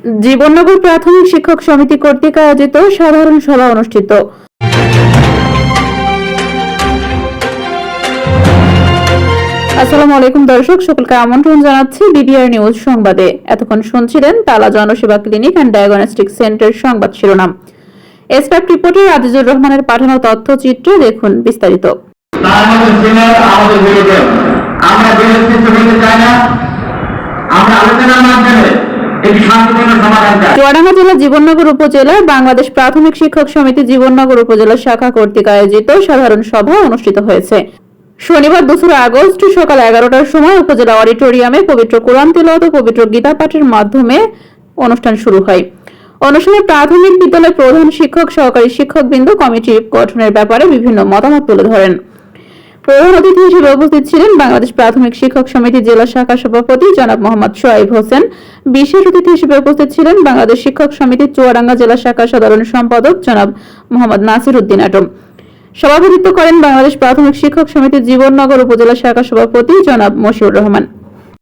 জীবননগর প্রাথমিক শিক্ষক সমিতি কর্তৃক আয়োজিত সাধারণ সভা অনুষ্ঠিত। আসসালামু আলাইকুম দর্শক, সকলকে আমন্ত্রণ জানাচ্ছি বিবিআর নিউজ সংবাদে। এতক্ষণ শুনছিলেন তালা জনসেবা ক্লিনিক অ্যান্ড ডায়াগনস্টিক সেন্টার সংবাদ শিরোনাম। এসপ্যাক্ট রিপোর্টার আজিজুর রহমানের পাঠানো তথ্যচিত্র দেখুন বিস্তারিত। চুয়াডাঙ্গা জেলা জীবননগর উপজেলার বাংলাদেশ প্রাথমিক শিক্ষক সমিতি জীবননগর উপজেলা শাখা কর্তৃক আয়োজিত সাধারণ সভা অনুষ্ঠিত হয়েছে। শনিবার 2 আগস্ট সকাল 11টার সময় উপজেলা অডিটোরিয়ামে পবিত্র কোরআন তিলাওয়াত ও পবিত্র গীতা পাঠের মাধ্যমে অনুষ্ঠান শুরু হয়। অনুষ্ঠানে প্রাথমিক বিদ্যালয়ের প্রধান শিক্ষক, সহকারী শিক্ষকবৃন্দ কমিটি গঠনের ব্যাপারে বিভিন্ন মতামত তুলে ধরেন। প্রধান অতিথি হিসেবে উপস্থিত ছিলেন বাংলাদেশ প্রাথমিক শিক্ষক সমিতি জেলা শাখা সভাপতি জনাব মোহাম্মদ সোহাইব হোসেন। বিশেষ অতিথি হিসেবে উপস্থিত ছিলেন বাংলাদেশ শিক্ষক সমিতি চুয়াডাঙ্গা জেলা শাখা সাধারণ সম্পাদক জনাব মোহাম্মদ নাসির উদ্দিন আটম। সভাপতিত্ব করেন বাংলাদেশ প্রাথমিক শিক্ষক সমিতি জীবননগর উপজেলা শাখা সভাপতি জনাব মশিউর রহমান।